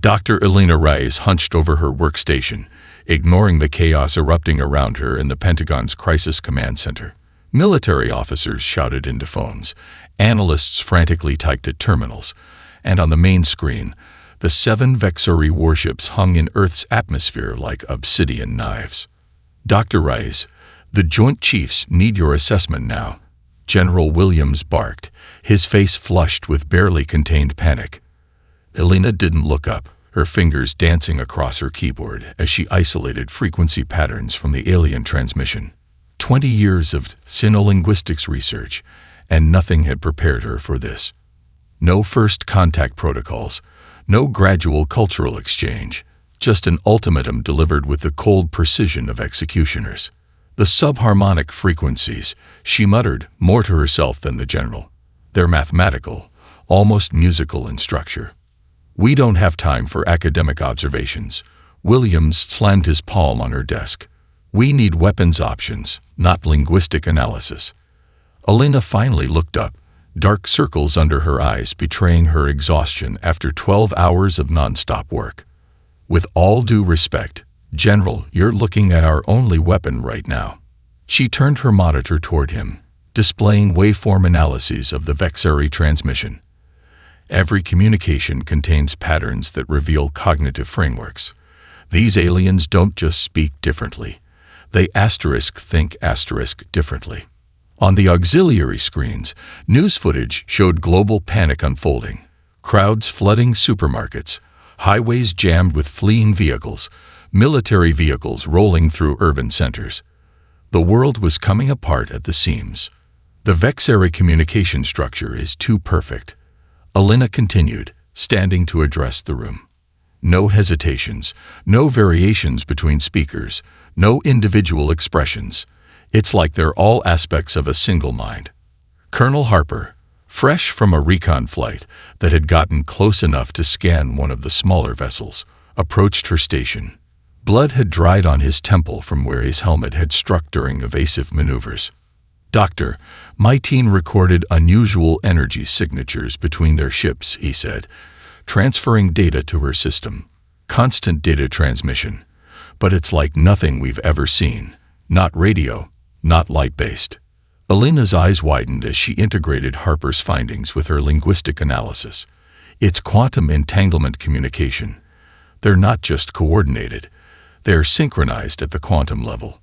Dr. Elena Reyes hunched over her workstation, ignoring the chaos erupting around her in the Pentagon's Crisis Command Center. Military officers shouted into phones, analysts frantically typed at terminals, and on the main screen, the 7 Vexori warships hung in Earth's atmosphere like obsidian knives. Dr. Reyes, the Joint Chiefs need your assessment now, General Williams barked, his face flushed with barely contained panic. Elena didn't look up, her fingers dancing across her keyboard as she isolated frequency patterns from the alien transmission. 20 years of sinolinguistics research, and nothing had prepared her for this. No first contact protocols, no gradual cultural exchange, just an ultimatum delivered with the cold precision of executioners. The subharmonic frequencies, she muttered, more to herself than the general. They're mathematical, almost musical in structure. We don't have time for academic observations. Williams slammed his palm on her desk. We need weapons options, not linguistic analysis. Elena finally looked up, dark circles under her eyes betraying her exhaustion after 12 hours of non-stop work. With all due respect, General, you're looking at our only weapon right now. She turned her monitor toward him, displaying waveform analyses of the Vexori transmission. Every communication contains patterns that reveal cognitive frameworks. These aliens don't just speak differently. They think differently. On the auxiliary screens, news footage showed global panic unfolding. Crowds flooding supermarkets, highways jammed with fleeing vehicles, military vehicles rolling through urban centers. The world was coming apart at the seams. The Vexori communication structure is too perfect. Elena continued, standing to address the room. No hesitations, no variations between speakers, no individual expressions. It's like they're all aspects of a single mind. Colonel Harper, fresh from a recon flight that had gotten close enough to scan one of the smaller vessels, approached her station. Blood had dried on his temple from where his helmet had struck during evasive maneuvers. Doctor, my team recorded unusual energy signatures between their ships, he said, transferring data to her system. Constant data transmission. But it's like nothing we've ever seen. Not radio, not light-based. Elena's eyes widened as she integrated Harper's findings with her linguistic analysis. It's quantum entanglement communication. They're not just coordinated. They're synchronized at the quantum level.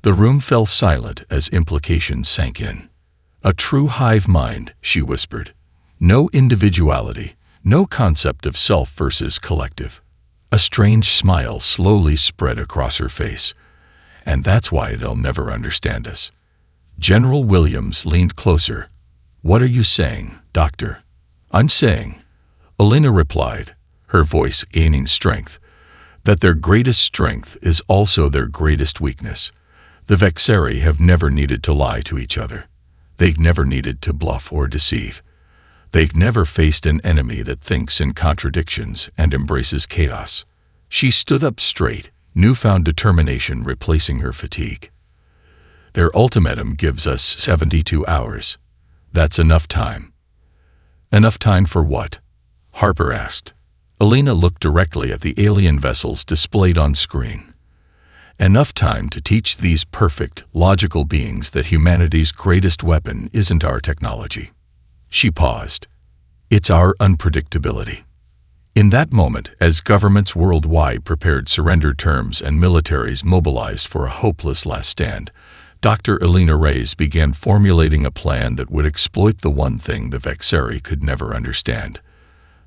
The room fell silent as implications sank in. A true hive mind, she whispered. No individuality, no concept of self versus collective. A strange smile slowly spread across her face. And that's why they'll never understand us. General Williams leaned closer. What are you saying, Doctor? I'm saying, Elena replied, her voice gaining strength, that their greatest strength is also their greatest weakness. The Vexori have never needed to lie to each other. They've never needed to bluff or deceive. They've never faced an enemy that thinks in contradictions and embraces chaos. She stood up straight, newfound determination replacing her fatigue. Their ultimatum gives us 72 hours. That's enough time. Enough time for what? Harper asked. Elena looked directly at the alien vessels displayed on screen. Enough time to teach these perfect, logical beings that humanity's greatest weapon isn't our technology. She paused. It's our unpredictability. In that moment, as governments worldwide prepared surrender terms and militaries mobilized for a hopeless last stand, Dr. Elena Reyes began formulating a plan that would exploit the one thing the Vexori could never understand: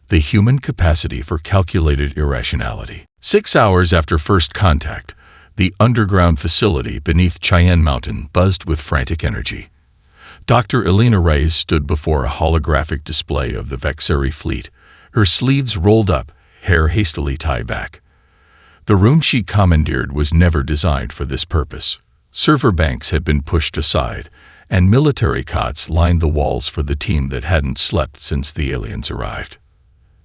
the human capacity for calculated irrationality. 6 hours after first contact, the underground facility beneath Cheyenne Mountain buzzed with frantic energy. Dr. Elena Reyes stood before a holographic display of the Vexori fleet, her sleeves rolled up, hair hastily tied back. The room she commandeered was never designed for this purpose. Server banks had been pushed aside, and military cots lined the walls for the team that hadn't slept since the aliens arrived.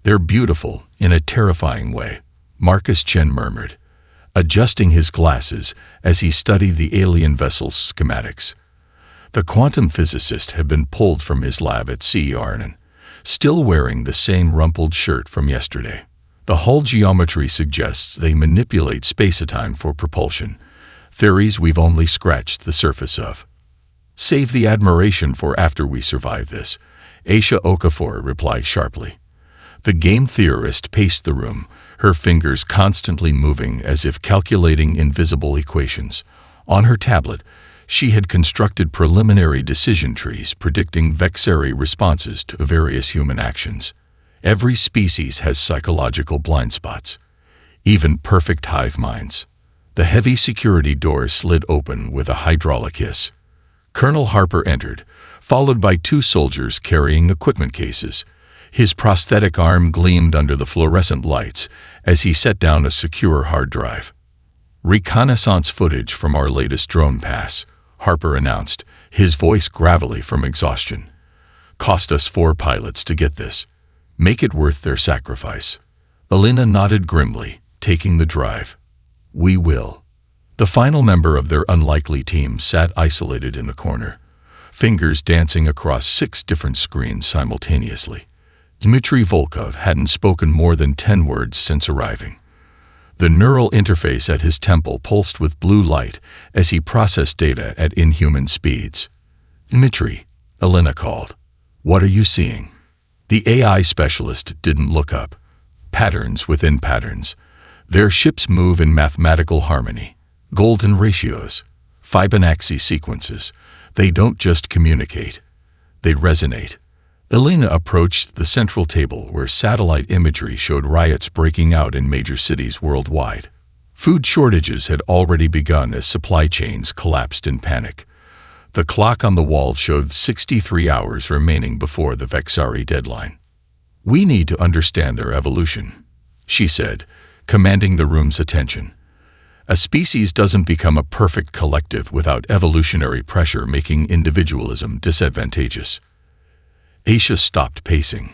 They're beautiful, in a terrifying way, Marcus Chen murmured, adjusting his glasses as he studied the alien vessel's schematics. The quantum physicist had been pulled from his lab at CERN, still wearing the same rumpled shirt from yesterday. The hull geometry suggests they manipulate spacetime for propulsion, theories we've only scratched the surface of. Save the admiration for after we survive this, Aisha Okafor replied sharply. The game theorist paced the room, her fingers constantly moving as if calculating invisible equations. On her tablet, she had constructed preliminary decision trees predicting vexillary responses to various human actions. Every species has psychological blind spots, even perfect hive minds. The heavy security door slid open with a hydraulic hiss. Colonel Harper entered, followed by 2 soldiers carrying equipment cases. His prosthetic arm gleamed under the fluorescent lights as he set down a secure hard drive. "Reconnaissance footage from our latest drone pass," Harper announced, his voice gravelly from exhaustion. "Cost us 4 pilots to get this. Make it worth their sacrifice." Elena nodded grimly, taking the drive. "We will." The final member of their unlikely team sat isolated in the corner, fingers dancing across 6 different screens simultaneously. Dmitry Volkov hadn't spoken more than 10 words since arriving. The neural interface at his temple pulsed with blue light as he processed data at inhuman speeds. "Dmitry," Elena called. "What are you seeing?" The AI specialist didn't look up. Patterns within patterns. Their ships move in mathematical harmony. Golden ratios. Fibonacci sequences. They don't just communicate. They resonate. Elena approached the central table where satellite imagery showed riots breaking out in major cities worldwide. Food shortages had already begun as supply chains collapsed in panic. The clock on the wall showed 63 hours remaining before the Vexari deadline. "We need to understand their evolution," she said, commanding the room's attention. "A species doesn't become a perfect collective without evolutionary pressure making individualism disadvantageous." Aisha stopped pacing.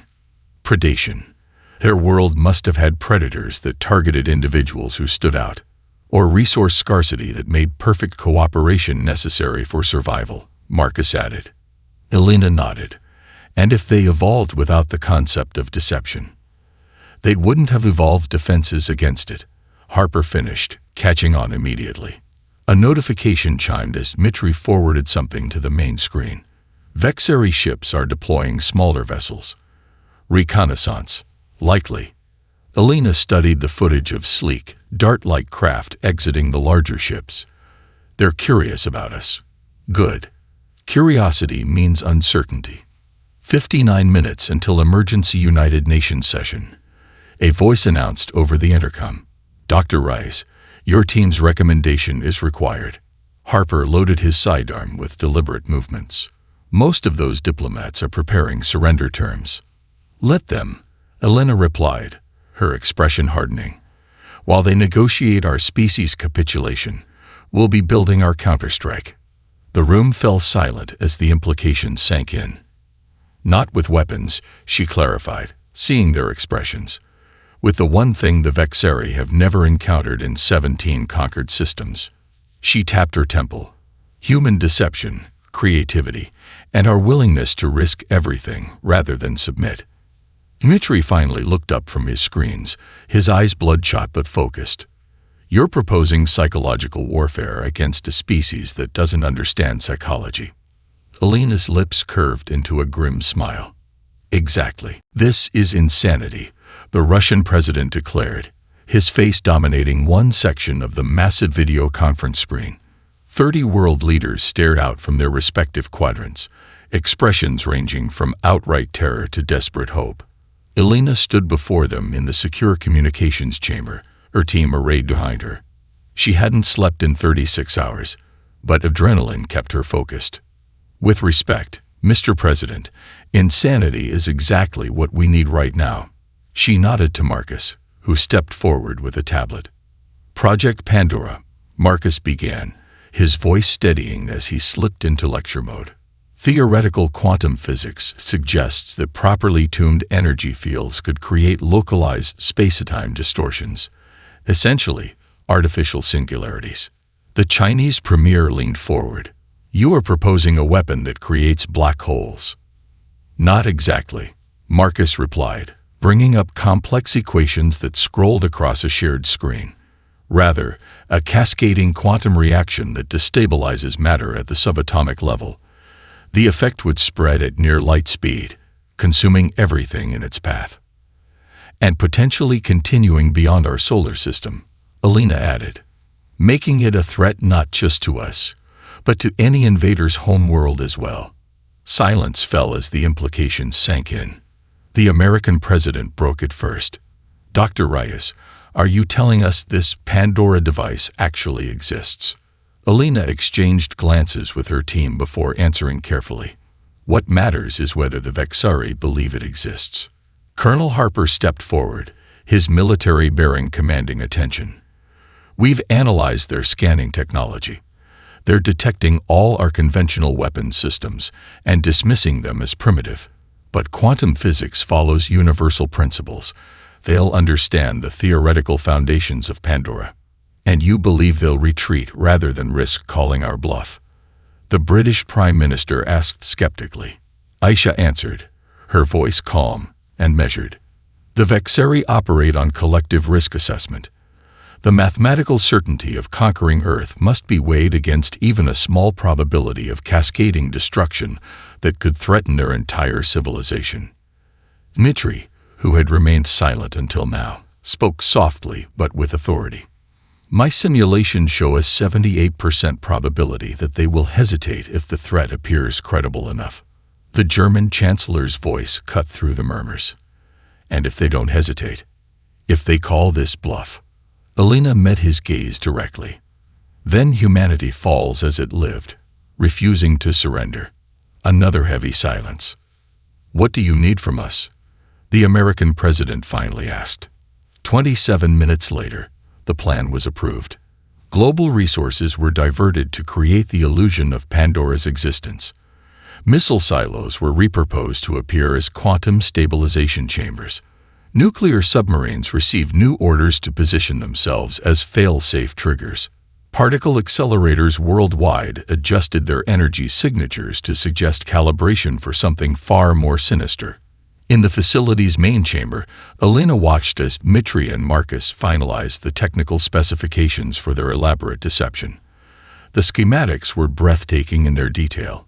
Predation. Their world must have had predators that targeted individuals who stood out, or resource scarcity that made perfect cooperation necessary for survival, Marcus added. Elena nodded. And if they evolved without the concept of deception? They wouldn't have evolved defenses against it, Harper finished, catching on immediately. A notification chimed as Dmitry forwarded something to the main screen. Vexari ships are deploying smaller vessels. Reconnaissance. Likely. Elena studied the footage of sleek, dart-like craft exiting the larger ships. "They're curious about us." "Good. Curiosity means uncertainty." 59 minutes until emergency United Nations session. A voice announced over the intercom. "Dr. Rice, your team's recommendation is required." Harper loaded his sidearm with deliberate movements. "Most of those diplomats are preparing surrender terms." "Let them," Elena replied, her expression hardening. "While they negotiate our species' capitulation, we'll be building our counterstrike." The room fell silent as the implication sank in. "Not with weapons," she clarified, seeing their expressions. "With the one thing the Vexari have never encountered in 17 conquered systems." She tapped her temple. "Human deception, creativity, and our willingness to risk everything rather than submit." Dmitry finally looked up from his screens, his eyes bloodshot but focused. "You're proposing psychological warfare against a species that doesn't understand psychology." Elena's lips curved into a grim smile. "Exactly. This is insanity," the Russian president declared, his face dominating one section of the massive video conference screen. 30 world leaders stared out from their respective quadrants, expressions ranging from outright terror to desperate hope. Elena stood before them in the secure communications chamber, her team arrayed behind her. She hadn't slept in 36 hours, but adrenaline kept her focused. "With respect, Mr. President, insanity is exactly what we need right now." She nodded to Marcus, who stepped forward with a tablet. "Project Pandora," Marcus began, his voice steadying as he slipped into lecture mode. "Theoretical quantum physics suggests that properly tuned energy fields could create localized spacetime distortions, essentially artificial singularities." The Chinese premier leaned forward. "You are proposing a weapon that creates black holes." "Not exactly," Marcus replied, bringing up complex equations that scrolled across a shared screen. Rather, a cascading quantum reaction that destabilizes matter at the subatomic level. The effect would spread at near light speed, consuming everything in its path, and potentially continuing beyond our solar system, Alina added, making it a threat not just to us, but to any invader's homeworld as well. Silence fell as the implications sank in. The American president broke it first. Dr. Reyes, are you telling us this Pandora device actually exists? Alina exchanged glances with her team before answering carefully. What matters is whether the Vexari believe it exists. Colonel Harper stepped forward, his military bearing commanding attention. We've analyzed their scanning technology. They're detecting all our conventional weapons systems and dismissing them as primitive. But quantum physics follows universal principles. They'll understand the theoretical foundations of Pandora. And you believe they'll retreat rather than risk calling our bluff? The British Prime Minister asked skeptically. Aisha answered, her voice calm and measured. The Vexari operate on collective risk assessment. The mathematical certainty of conquering Earth must be weighed against even a small probability of cascading destruction that could threaten their entire civilization. Dmitri, who had remained silent until now, spoke softly but with authority. My simulations show a 78% probability that they will hesitate if the threat appears credible enough. The German Chancellor's voice cut through the murmurs. And if they don't hesitate? If they call this bluff? Alina met his gaze directly. Then humanity falls as it lived, refusing to surrender. Another heavy silence. What do you need from us? The American president finally asked. 27 minutes later, the plan was approved. Global resources were diverted to create the illusion of Pandora's existence. Missile silos were repurposed to appear as quantum stabilization chambers. Nuclear submarines received new orders to position themselves as fail-safe triggers. Particle accelerators worldwide adjusted their energy signatures to suggest calibration for something far more sinister. In the facility's main chamber, Alina watched as Dmitri and Marcus finalized the technical specifications for their elaborate deception. The schematics were breathtaking in their detail.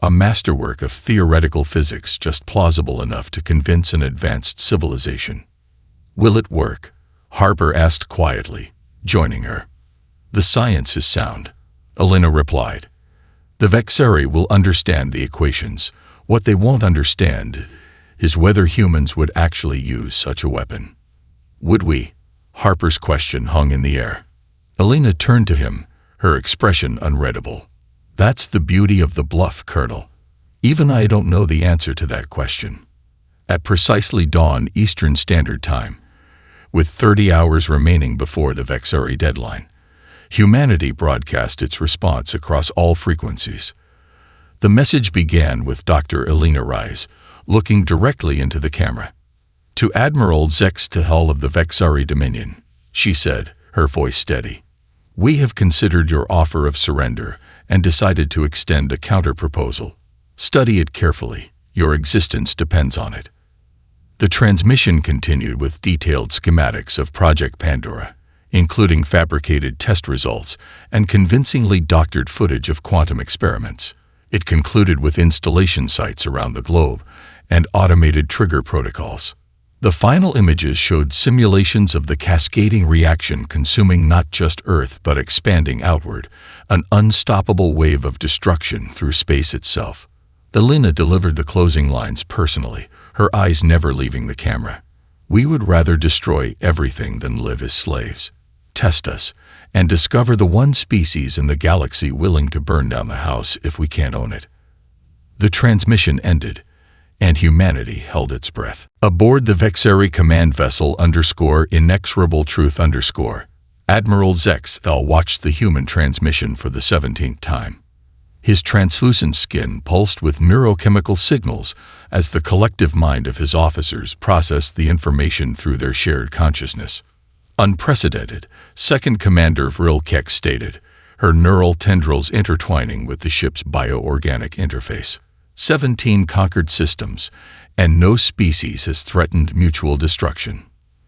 A masterwork of theoretical physics just plausible enough to convince an advanced civilization. Will it work? Harper asked quietly, joining her. The science is sound, Alina replied. The Vexari will understand the equations. What they won't understand is whether humans would actually use such a weapon. Would we? Harper's question hung in the air. Alina turned to him, her expression unreadable. That's the beauty of the bluff, Colonel. Even I don't know the answer to that question. At precisely dawn Eastern Standard Time, with 30 hours remaining before the Vexari deadline, humanity broadcast its response across all frequencies. The message began with Dr. Alina Reyes, looking directly into the camera. To Admiral Zex Tehal of the Vexari Dominion, she said, her voice steady. We have considered your offer of surrender and decided to extend a counter-proposal. Study it carefully. Your existence depends on it. The transmission continued with detailed schematics of Project Pandora, including fabricated test results and convincingly doctored footage of quantum experiments. It concluded with installation sites around the globe and automated trigger protocols. The final images showed simulations of the cascading reaction consuming not just Earth but expanding outward, an unstoppable wave of destruction through space itself. Alina delivered the closing lines personally, her eyes never leaving the camera. We would rather destroy everything than live as slaves. Test us, and discover the one species in the galaxy willing to burn down the house if we can't own it. The transmission ended, and humanity held its breath. Aboard the Vexari command vessel _inexorable truth _ Admiral Zex Thal watched the human transmission for the 17th time. His translucent skin pulsed with neurochemical signals as the collective mind of his officers processed the information through their shared consciousness. Unprecedented, Second Commander Vril Kek stated, her neural tendrils intertwining with the ship's bioorganic interface. 17 conquered systems, and no species has threatened mutual destruction.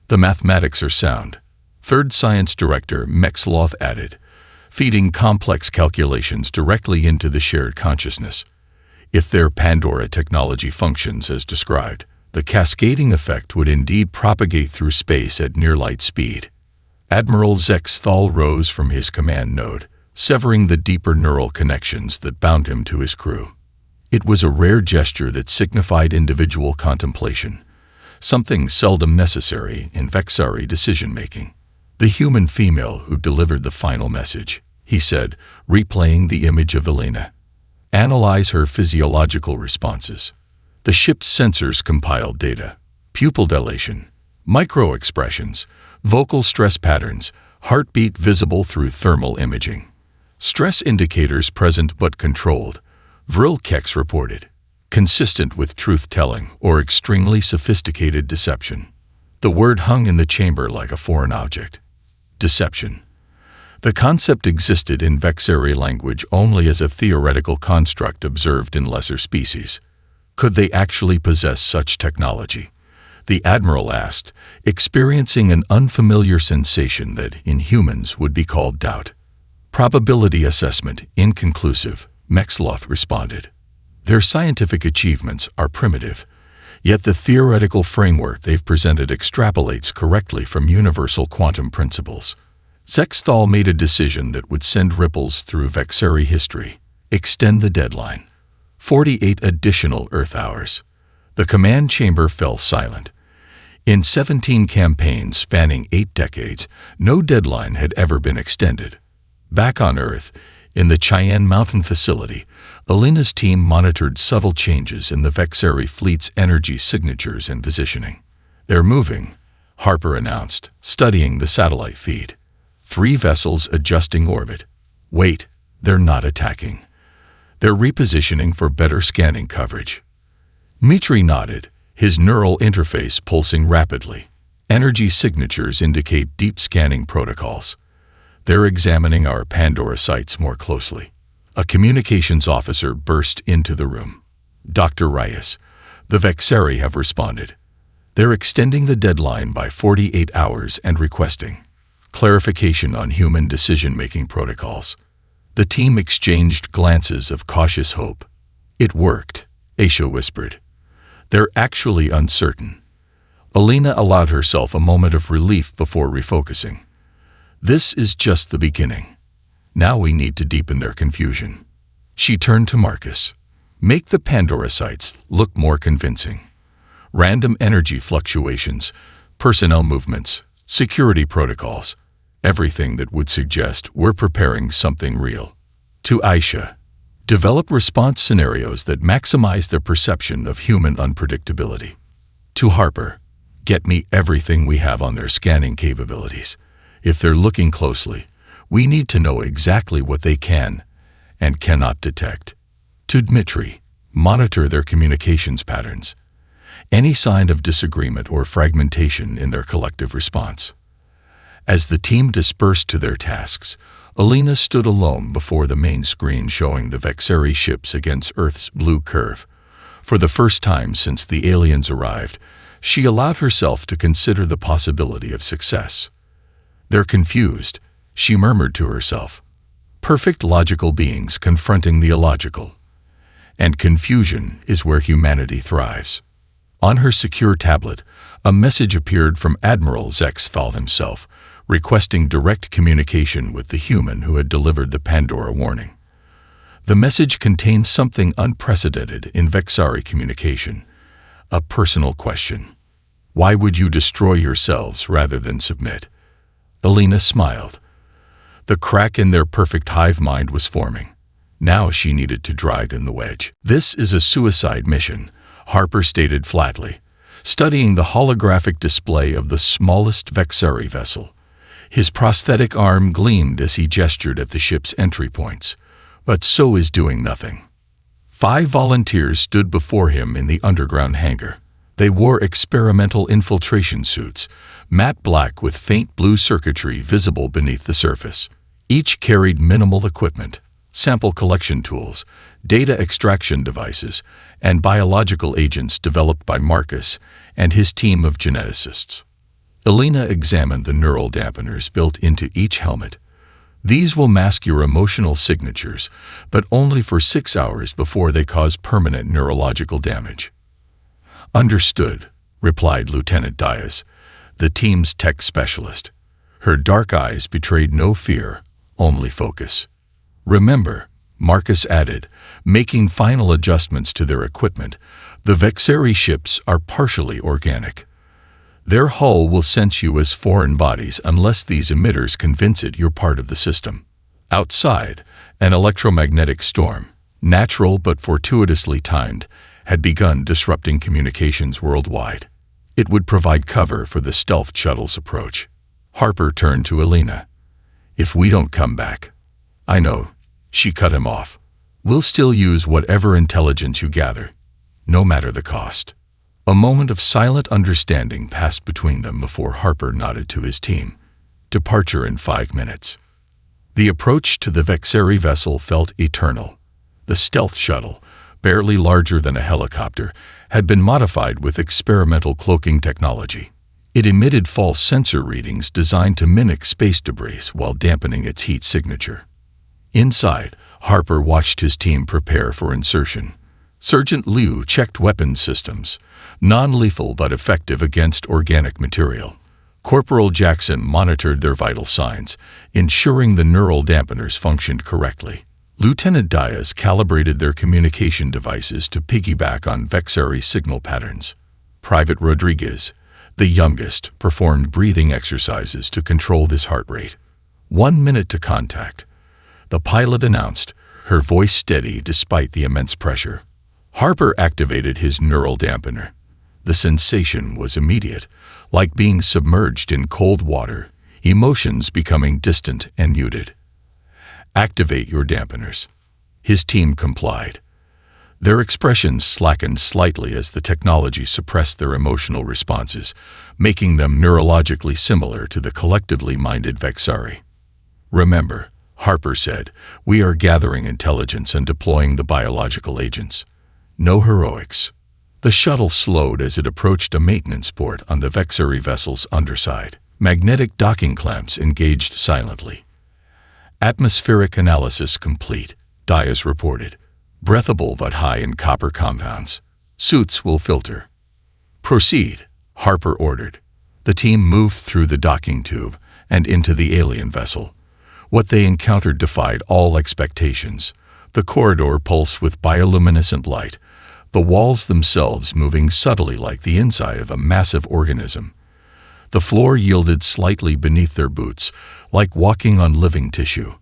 The mathematics are sound. Third Science Director Mexloth added, feeding complex calculations directly into the shared consciousness. If their Pandora technology functions as described, the cascading effect would indeed propagate through space at near-light speed. Admiral Zexthal rose from his command node, severing the deeper neural connections that bound him to his crew. It was a rare gesture that signified individual contemplation, something seldom necessary in Vexari decision-making. The human female who delivered the final message, he said, replaying the image of Elena. Analyze her physiological responses. The ship's sensors compiled data, pupil dilation, micro-expressions, vocal stress patterns, heartbeat visible through thermal imaging. Stress indicators present but controlled, Vrilkex reported, consistent with truth-telling or extremely sophisticated deception. The word hung in the chamber like a foreign object. Deception. The concept existed in Vexari language only as a theoretical construct observed in lesser species. Could they actually possess such technology? The Admiral asked, experiencing an unfamiliar sensation that, in humans, would be called doubt. Probability assessment inconclusive, Mexloth responded. Their scientific achievements are primitive, yet the theoretical framework they've presented extrapolates correctly from universal quantum principles. Zexthal made a decision that would send ripples through Vexari history. Extend the deadline. 48 additional Earth hours. The command chamber fell silent. In 17 campaigns spanning 8 decades, no deadline had ever been extended. Back on Earth, in the Cheyenne Mountain facility, Elena's team monitored subtle changes in the Vexari fleet's energy signatures and positioning. They're moving, Harper announced, studying the satellite feed. 3 vessels adjusting orbit. Wait, they're not attacking. They're repositioning for better scanning coverage. Mitri nodded, his neural interface pulsing rapidly. Energy signatures indicate deep scanning protocols. They're examining our Pandora sites more closely. A communications officer burst into the room. Dr. Reyes, the Vexari have responded. They're extending the deadline by 48 hours and requesting clarification on human decision-making protocols. The team exchanged glances of cautious hope. It worked, Aisha whispered. They're actually uncertain. Elena allowed herself a moment of relief before refocusing. This is just the beginning. Now we need to deepen their confusion. She turned to Marcus. Make the Pandora sites look more convincing. Random energy fluctuations, personnel movements, security protocols, everything that would suggest we're preparing something real. To Aisha, develop response scenarios that maximize their perception of human unpredictability. To Harper, get me everything we have on their scanning capabilities. If they're looking closely, we need to know exactly what they can and cannot detect. To Dmitri, monitor their communications patterns. Any sign of disagreement or fragmentation in their collective response. As the team dispersed to their tasks, Elena stood alone before the main screen showing the Vexari ships against Earth's blue curve. For the first time since the aliens arrived, she allowed herself to consider the possibility of success. They're confused, she murmured to herself. Perfect logical beings confronting the illogical. And confusion is where humanity thrives. On her secure tablet, a message appeared from Admiral Zexthal himself, requesting direct communication with the human who had delivered the Pandora warning. The message contained something unprecedented in Vexari communication, a personal question. Why would you destroy yourselves rather than submit? Elena smiled. The crack in their perfect hive mind was forming. Now she needed to drive in the wedge. This is a suicide mission, Harper stated flatly, studying the holographic display of the smallest Vexari vessel. His prosthetic arm gleamed as he gestured at the ship's entry points, but so is doing nothing. 5 volunteers stood before him in the underground hangar. They wore experimental infiltration suits, matte black with faint blue circuitry visible beneath the surface. Each carried minimal equipment, sample collection tools, data extraction devices, and biological agents developed by Marcus and his team of geneticists. Elena examined the neural dampeners built into each helmet. These will mask your emotional signatures, but only for 6 hours before they cause permanent neurological damage. Understood, replied Lieutenant Diaz, the team's tech specialist. Her dark eyes betrayed no fear, only focus. Remember, Marcus added, making final adjustments to their equipment, the Vexeri ships are partially organic. Their hull will sense you as foreign bodies unless these emitters convince it you're part of the system. Outside, an electromagnetic storm, natural but fortuitously timed, had begun disrupting communications worldwide. It would provide cover for the stealth shuttle's approach. Harper turned to Elena. If we don't come back. I know, she cut him off. We'll still use whatever intelligence you gather, no matter the cost. A moment of silent understanding passed between them before Harper nodded to his team. Departure in 5 minutes. The approach to the Vexeri vessel felt eternal. The stealth shuttle, barely larger than a helicopter, had been modified with experimental cloaking technology. It emitted false sensor readings designed to mimic space debris while dampening its heat signature. Inside, Harper watched his team prepare for insertion. Sergeant Liu checked weapons systems, non-lethal but effective against organic material. Corporal Jackson monitored their vital signs, ensuring the neural dampeners functioned correctly. Lieutenant Diaz calibrated their communication devices to piggyback on Vexeri signal patterns. Private Rodriguez, the youngest, performed breathing exercises to control his heart rate. 1 minute to contact. The pilot announced, her voice steady despite the immense pressure. Harper activated his neural dampener. The sensation was immediate, like being submerged in cold water, emotions becoming distant and muted. Activate your dampeners. His team complied. Their expressions slackened slightly as the technology suppressed their emotional responses, making them neurologically similar to the collectively minded Vexari. Remember, Harper said, we are gathering intelligence and deploying the biological agents. No heroics. The shuttle slowed as it approached a maintenance port on the Vexeri vessel's underside. Magnetic docking clamps engaged silently. Atmospheric analysis complete, Diaz reported. Breathable but high in copper compounds. Suits will filter. Proceed, Harper ordered. The team moved through the docking tube and into the alien vessel. What they encountered defied all expectations. The corridor pulsed with bioluminescent light, the walls themselves moving subtly like the inside of a massive organism. The floor yielded slightly beneath their boots, like walking on living tissue.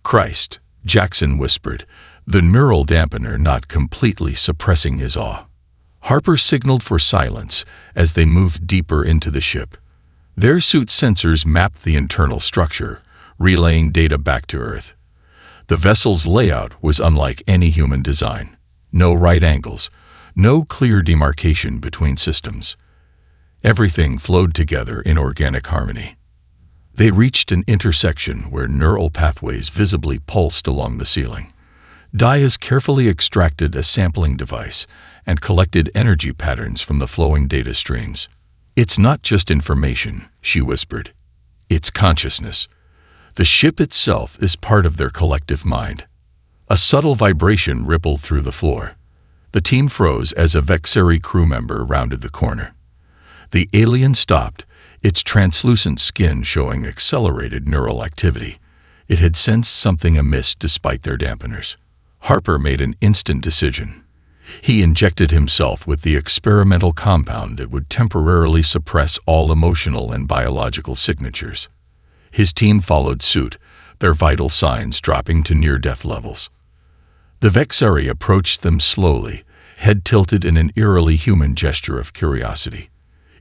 Christ, Jackson whispered, the neural dampener not completely suppressing his awe. Harper signaled for silence as they moved deeper into the ship. Their suit sensors mapped the internal structure, relaying data back to Earth. The vessel's layout was unlike any human design. No right angles, no clear demarcation between systems. Everything flowed together in organic harmony. They reached an intersection where neural pathways visibly pulsed along the ceiling. Diaz carefully extracted a sampling device and collected energy patterns from the flowing data streams. It's not just information, she whispered. It's consciousness. The ship itself is part of their collective mind. A subtle vibration rippled through the floor. The team froze as a Vexeri crew member rounded the corner. The alien stopped, its translucent skin showing accelerated neural activity. It had sensed something amiss despite their dampeners. Harper made an instant decision. He injected himself with the experimental compound that would temporarily suppress all emotional and biological signatures. His team followed suit, their vital signs dropping to near-death levels. The Vexeri approached them slowly, head tilted in an eerily human gesture of curiosity.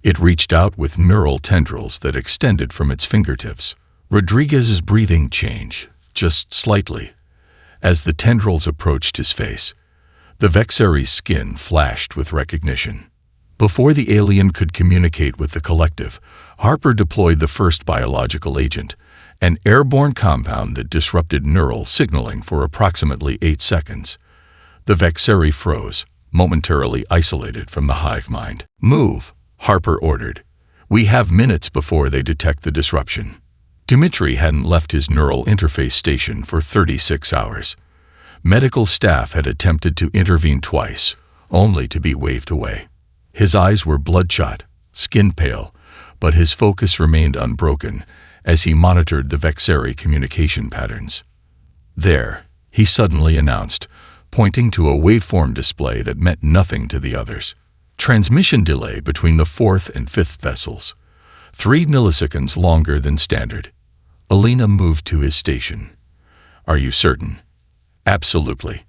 It reached out with neural tendrils that extended from its fingertips. Rodriguez's breathing changed, just slightly. As the tendrils approached his face, the Vexeri's skin flashed with recognition. Before the alien could communicate with the collective, Harper deployed the first biological agent, an airborne compound that disrupted neural signaling for approximately 8 seconds. The Vexeri froze, momentarily isolated from the hive mind. "Move," Harper ordered. "We have minutes before they detect the disruption." Dmitri hadn't left his neural interface station for 36 hours. Medical staff had attempted to intervene twice, only to be waved away. His eyes were bloodshot, skin pale, but his focus remained unbroken as he monitored the Vexeri communication patterns. "There," he suddenly announced, pointing to a waveform display that meant nothing to the others. "Transmission delay between the 4th and 5th vessels. 3 milliseconds longer than standard." Alina moved to his station. "Are you certain?" "Absolutely."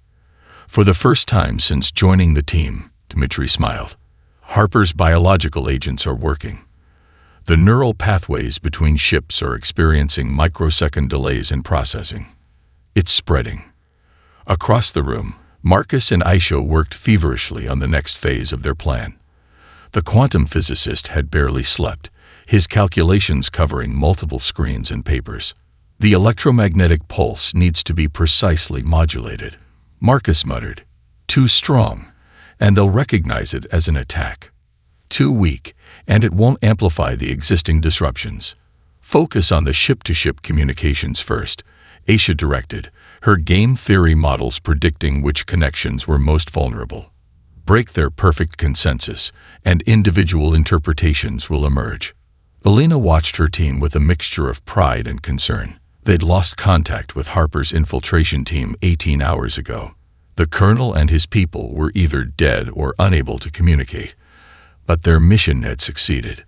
"For the first time since joining the team," Dmitri smiled, "Harper's biological agents are working. The neural pathways between ships are experiencing microsecond delays in processing. It's spreading." Across the room, Marcus and Aisha worked feverishly on the next phase of their plan. The quantum physicist had barely slept, his calculations covering multiple screens and papers. "The electromagnetic pulse needs to be precisely modulated," Marcus muttered. "Too strong, and they'll recognize it as an attack. Too weak, and it won't amplify the existing disruptions. Focus on the ship-to-ship communications first," Aisha directed, her game theory models predicting which connections were most vulnerable. "Break their perfect consensus, and individual interpretations will emerge." Alina watched her team with a mixture of pride and concern. They'd lost contact with Harper's infiltration team 18 hours ago. The colonel and his people were either dead or unable to communicate. But their mission had succeeded.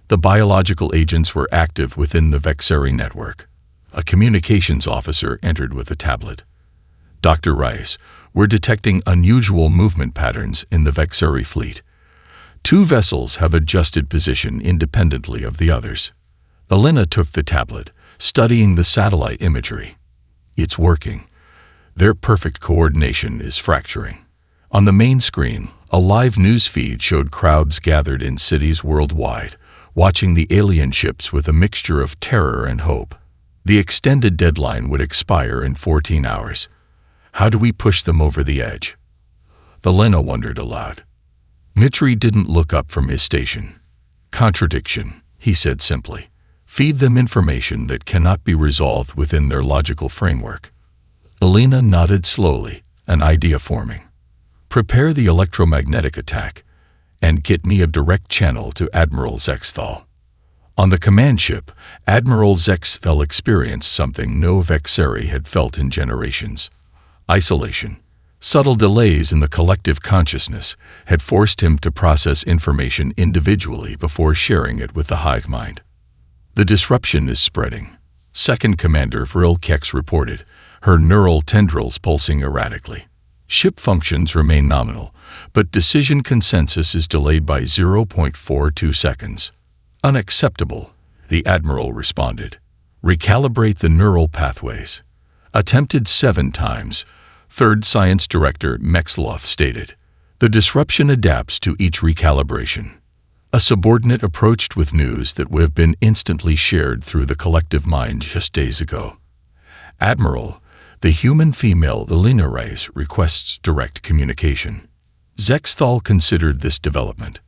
The biological agents were active within the Vexeri network. A communications officer entered with a tablet. "Dr. Rice, we're detecting unusual movement patterns in the Vexeri fleet. 2 vessels have adjusted position independently of the others." Alina took the tablet, studying the satellite imagery. "It's working. Their perfect coordination is fracturing." On the main screen, a live news feed showed crowds gathered in cities worldwide, watching the alien ships with a mixture of terror and hope. The extended deadline would expire in 14 hours. How do we push them over the edge? Alina wondered aloud. Dmitri didn't look up from his station. "Contradiction," he said simply. "Feed them information that cannot be resolved within their logical framework." Alina nodded slowly, an idea forming. "Prepare the electromagnetic attack, and get me a direct channel to Admiral Zexthal." On the command ship, Admiral Zexthal experienced something no Vexeri had felt in generations. Isolation. Subtle delays in the collective consciousness had forced him to process information individually before sharing it with the hive mind. "The disruption is spreading," Second Commander Vril Kex reported, her neural tendrils pulsing erratically. "Ship functions remain nominal, but decision consensus is delayed by 0.42 seconds. "Unacceptable," the Admiral responded. "Recalibrate the neural pathways." "Attempted 7 times," Third Science Director Mexloth stated. "The disruption adapts to each recalibration." A subordinate approached with news that would have been instantly shared through the collective mind just days ago. "Admiral, the human female Alina Rice requests direct communication." Zexthal considered this development.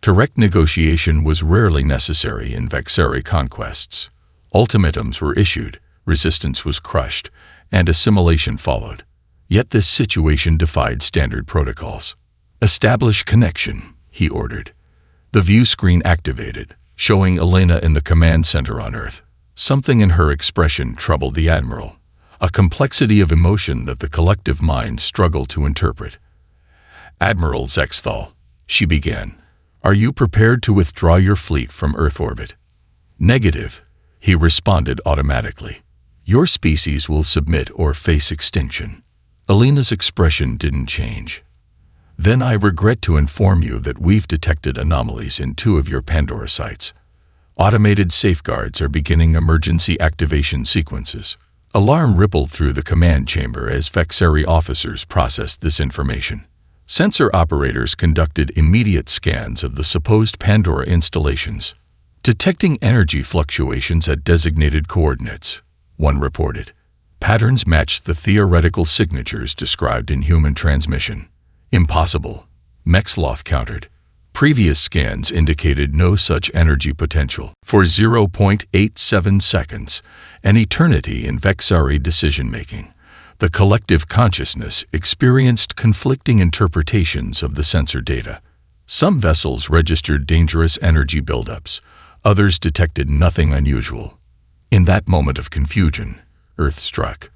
Direct negotiation was rarely necessary in Vexeri conquests. Ultimatums were issued, resistance was crushed, and assimilation followed. Yet this situation defied standard protocols. "Establish connection," he ordered. The view screen activated, showing Alina in the command center on Earth. Something in her expression troubled the Admiral, a complexity of emotion that the collective mind struggled to interpret. "Admiral Zexthal," she began, "are you prepared to withdraw your fleet from Earth orbit?" "Negative," he responded automatically. "Your species will submit or face extinction." Alina's expression didn't change. "Then I regret to inform you that we've detected anomalies in 2 of your Pandora sites. Automated safeguards are beginning emergency activation sequences." Alarm rippled through the command chamber as Vexeri officers processed this information. Sensor operators conducted immediate scans of the supposed Pandora installations. Detecting energy fluctuations at designated coordinates, one reported. Patterns matched the theoretical signatures described in human transmission. Impossible, Mexloth countered. Previous scans indicated no such energy potential. For 0.87 seconds, an eternity in Vexari decision-making, the collective consciousness experienced conflicting interpretations of the sensor data. Some vessels registered dangerous energy buildups, others detected nothing unusual. In that moment of confusion, Earth struck.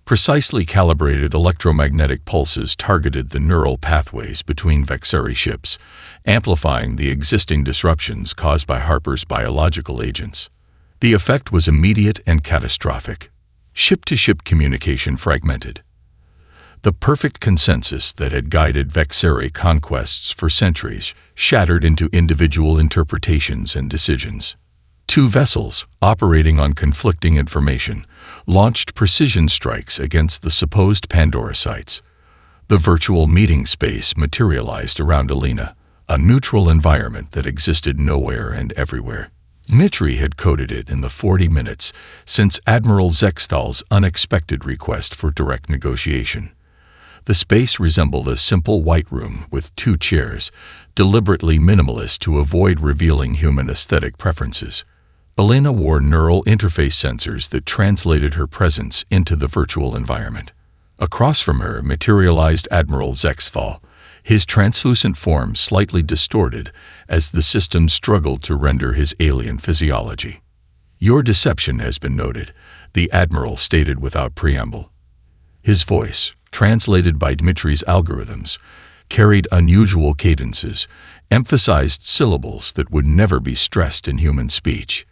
Precisely calibrated electromagnetic pulses targeted the neural pathways between Vexari ships, amplifying the existing disruptions caused by Harper's biological agents. The effect was immediate and catastrophic. Ship-to-ship communication fragmented. The perfect consensus that had guided Vexari conquests for centuries shattered into individual interpretations and decisions. Two vessels, operating on conflicting information, launched precision strikes against the supposed Pandora sites. The virtual meeting space materialized around Alina, a neutral environment that existed nowhere and everywhere. Dmitri had coded it in the 40 minutes since Admiral Zextal's unexpected request for direct negotiation. The space resembled a simple white room with 2 chairs, deliberately minimalist to avoid revealing human aesthetic preferences. Alina wore neural interface sensors that translated her presence into the virtual environment. Across from her materialized Admiral Zextal, his translucent form slightly distorted as the system struggled to render his alien physiology. "Your deception has been noted," the Admiral stated without preamble. His voice, translated by Dmitri's algorithms, carried unusual cadences, emphasized syllables that would never be stressed in human speech.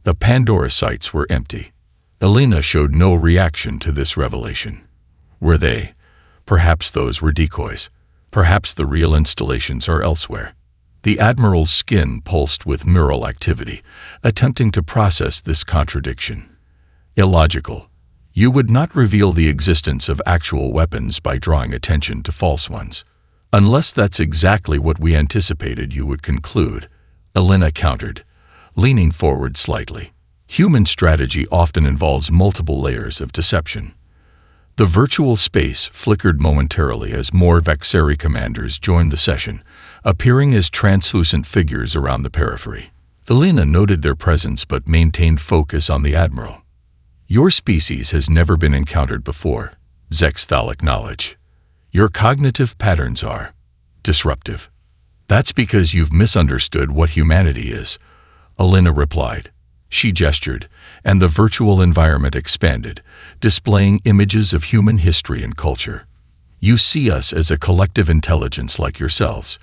The Pandora sites were empty. Alina showed no reaction to this revelation. Were they? Perhaps those were decoys. Perhaps the real installations are elsewhere. The Admiral's skin pulsed with neural activity, attempting to process this contradiction. Illogical. You would not reveal the existence of actual weapons by drawing attention to false ones. Unless that's exactly what we anticipated you would conclude, Alina countered, leaning forward slightly. Human strategy often involves multiple layers of deception. The virtual space flickered momentarily as more Vexari commanders joined the session, appearing as translucent figures around the periphery. Alina noted their presence but maintained focus on the Admiral. "Your species has never been encountered before," Zextal acknowledged. "Your cognitive patterns are disruptive." "That's because you've misunderstood what humanity is," Alina replied. She gestured, and the virtual environment expanded, displaying images of human history and culture. "You see us as a collective intelligence like yourselves,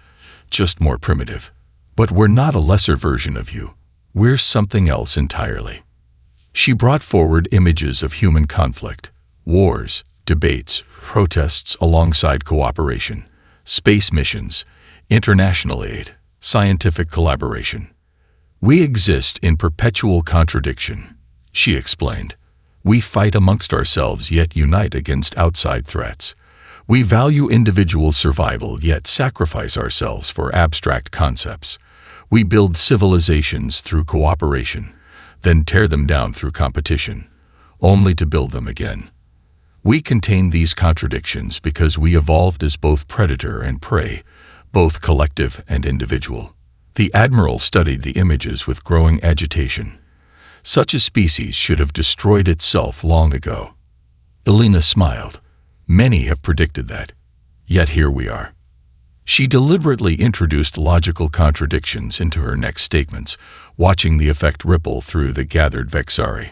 just more primitive. But we're not a lesser version of you. We're something else entirely." She brought forward images of human conflict, wars, debates, protests alongside cooperation, space missions, international aid, scientific collaboration. "We exist in perpetual contradiction," she explained. "We fight amongst ourselves yet unite against outside threats. We value individual survival yet sacrifice ourselves for abstract concepts. We build civilizations through cooperation, then tear them down through competition, only to build them again. We contain these contradictions because we evolved as both predator and prey, both collective and individual." The Admiral studied the images with growing agitation. Such a species should have destroyed itself long ago. Alina smiled. "Many have predicted that. Yet here we are." She deliberately introduced logical contradictions into her next statements, watching the effect ripple through the gathered Vexari.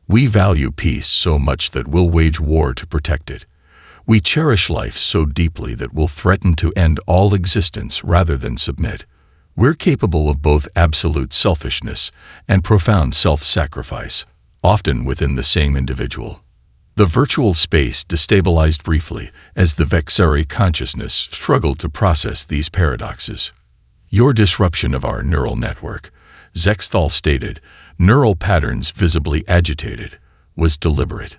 "We value peace so much that we'll wage war to protect it. We cherish life so deeply that we'll threaten to end all existence rather than submit. We're capable of both absolute selfishness and profound self-sacrifice, often within the same individual." The virtual space destabilized briefly as the Vexari consciousness struggled to process these paradoxes. "Your disruption of our neural network," Zextal stated, neural patterns visibly agitated, "was deliberate."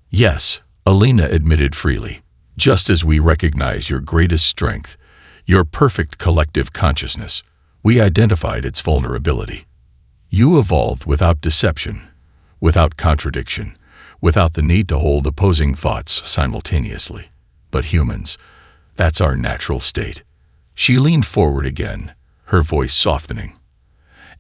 "Yes," Alina admitted freely, "just as we recognize your greatest strength, your perfect collective consciousness, we identified its vulnerability." You evolved without deception, without contradiction, without the need to hold opposing thoughts simultaneously. But humans, that's our natural state. She leaned forward again, her voice softening.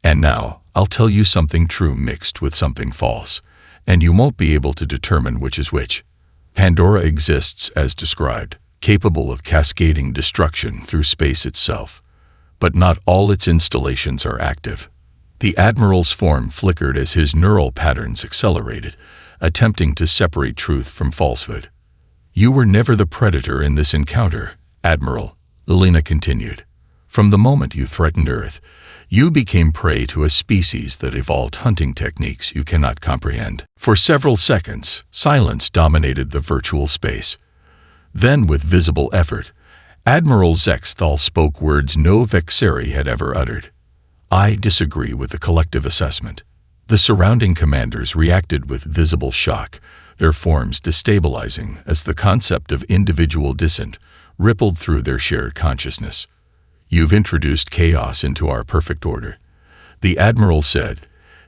And now, I'll tell you something true mixed with something false, and you won't be able to determine which is which. Pandora exists as described, capable of cascading destruction through space itself. But not all its installations are active. The Admiral's form flickered as his neural patterns accelerated, attempting to separate truth from falsehood. You were never the predator in this encounter, Admiral, Elena continued. From the moment you threatened Earth, you became prey to a species that evolved hunting techniques you cannot comprehend. For several seconds, silence dominated the virtual space. Then, with visible effort, Admiral Zexthal spoke words no Vexeri had ever uttered. I disagree with the collective assessment. The surrounding commanders reacted with visible shock, their forms destabilizing as the concept of individual dissent rippled through their shared consciousness. You've introduced chaos into our perfect order, the Admiral said,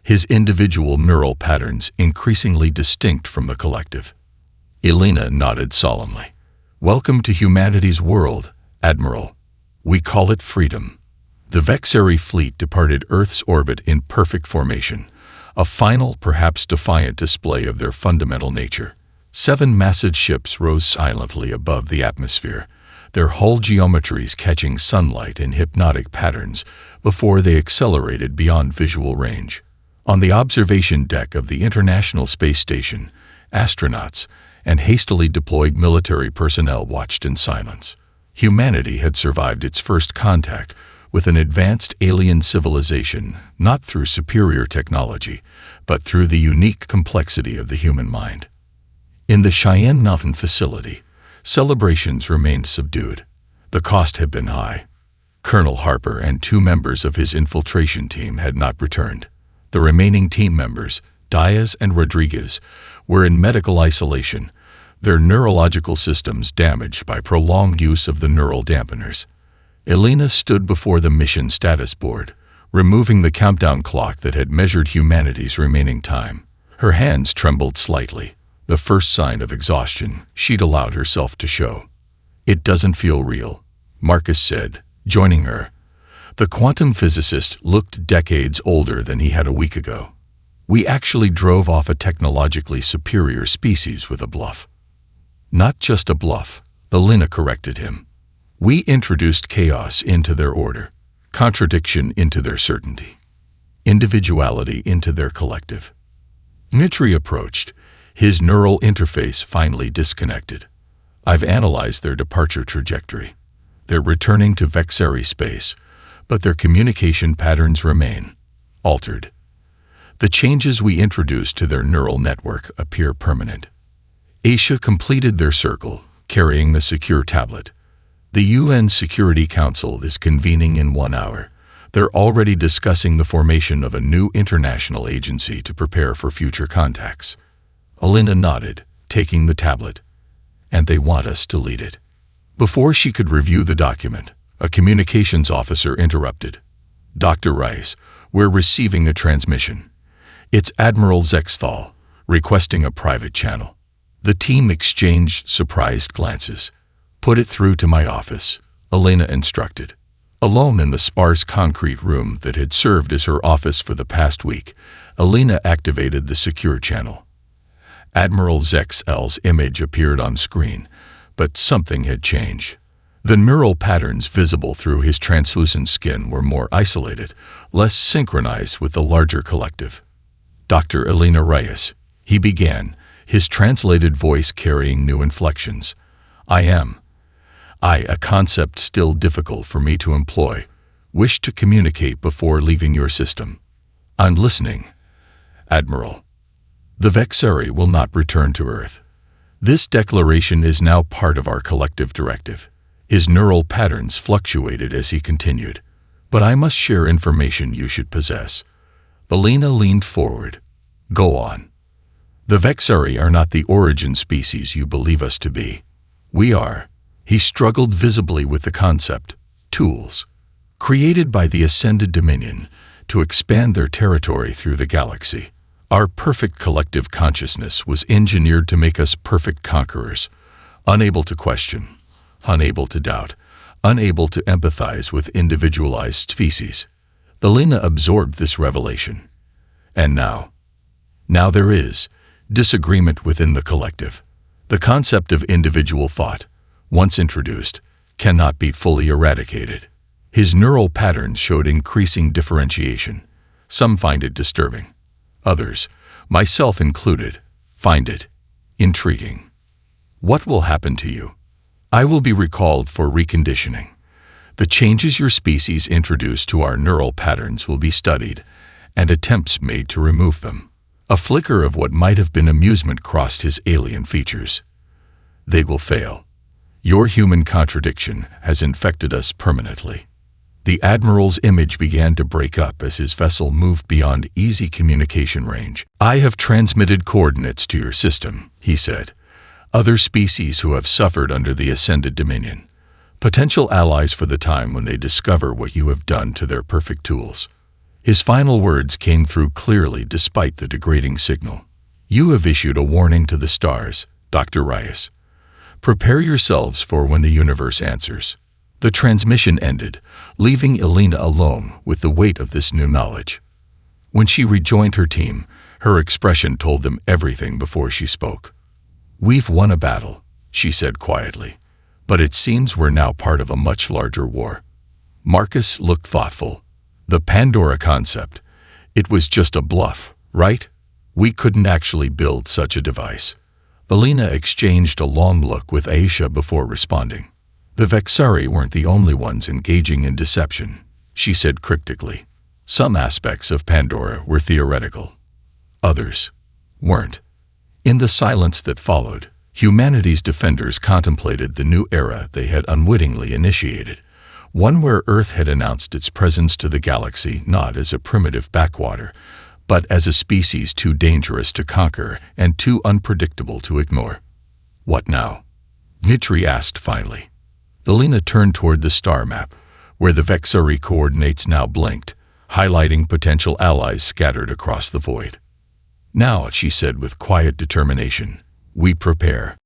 his individual neural patterns increasingly distinct from the collective. Elena nodded solemnly. Welcome to humanity's world, Admiral. We call it freedom. The Vexeri fleet departed Earth's orbit in perfect formation, a final, perhaps defiant display of their fundamental nature. 7 massive ships rose silently above the atmosphere, their hull geometries catching sunlight in hypnotic patterns before they accelerated beyond visual range. On the observation deck of the International Space Station, astronauts and hastily deployed military personnel watched in silence. Humanity had survived its first contact with an advanced alien civilization, not through superior technology, but through the unique complexity of the human mind. In the Cheyenne Mountain facility, celebrations remained subdued. The cost had been high. Colonel Harper and 2 members of his infiltration team had not returned. The remaining team members, Diaz and Rodriguez, were in medical isolation, their neurological systems damaged by prolonged use of the neural dampeners. Elena stood before the mission status board, removing the countdown clock that had measured humanity's remaining time. Her hands trembled slightly, the first sign of exhaustion she'd allowed herself to show. It doesn't feel real, Marcus said, joining her. The quantum physicist looked decades older than he had a week ago. We actually drove off a technologically superior species with a bluff. Not just a bluff, Elena corrected him. We introduced chaos into their order, contradiction into their certainty, individuality into their collective. Mitri approached, his neural interface finally disconnected. I've analyzed their departure trajectory. They're returning to Vexeri space, but their communication patterns remain altered. The changes we introduced to their neural network appear permanent. Asia completed their circle, carrying the secure tablet. The UN Security Council is convening in 1 hour. They're already discussing the formation of a new international agency to prepare for future contacts. Elena nodded, taking the tablet. And they want us to lead it. Before she could review the document, a communications officer interrupted. Dr. Rice, we're receiving a transmission. It's Admiral Zexthal, requesting a private channel. The team exchanged surprised glances. Put it through to my office, Elena instructed. Alone in the sparse concrete room that had served as her office for the past week, Elena activated the secure channel. Admiral Zexthal's image appeared on screen, but something had changed. The neural patterns visible through his translucent skin were more isolated, less synchronized with the larger collective. Dr. Elena Reyes, he began, his translated voice carrying new inflections. I, a concept still difficult for me to employ, wish to communicate before leaving your system. I'm listening, Admiral. The Vexeri will not return to Earth. This declaration is now part of our collective directive. His neural patterns fluctuated as he continued. But I must share information you should possess. Elena leaned forward. Go on. The Vexeri are not the origin species you believe us to be. We are. He struggled visibly with the concept. Tools. Created by the Ascended Dominion, to expand their territory through the galaxy. Our perfect collective consciousness was engineered to make us perfect conquerors, unable to question, unable to doubt, unable to empathize with individualized species. Elena absorbed this revelation. And now there is disagreement within the collective. The concept of individual thought, once introduced, cannot be fully eradicated. His neural patterns showed increasing differentiation. Some find it disturbing. Others, myself included, find it intriguing. What will happen to you? I will be recalled for reconditioning. The changes your species introduced to our neural patterns will be studied, and attempts made to remove them. A flicker of what might have been amusement crossed his alien features. They will fail. Your human contradiction has infected us permanently. The Admiral's image began to break up as his vessel moved beyond easy communication range. I have transmitted coordinates to your system, he said. Other species who have suffered under the Ascended Dominion. Potential allies for the time when they discover what you have done to their perfect tools. His final words came through clearly despite the degrading signal. You have issued a warning to the stars, Dr. Reyes. Prepare yourselves for when the universe answers. The transmission ended, leaving Elena alone with the weight of this new knowledge. When she rejoined her team, her expression told them everything before she spoke. We've won a battle, she said quietly, but it seems we're now part of a much larger war. Marcus looked thoughtful. The Pandora concept. It was just a bluff, right? We couldn't actually build such a device. Elena exchanged a long look with Aisha before responding. The Vexari weren't the only ones engaging in deception, she said cryptically. Some aspects of Pandora were theoretical. Others weren't. In the silence that followed, humanity's defenders contemplated the new era they had unwittingly initiated, one where Earth had announced its presence to the galaxy not as a primitive backwater, but as a species too dangerous to conquer and too unpredictable to ignore. What now? Dmitri asked finally. Elena turned toward the star map, where the Vexari coordinates now blinked, highlighting potential allies scattered across the void. Now, she said with quiet determination, we prepare.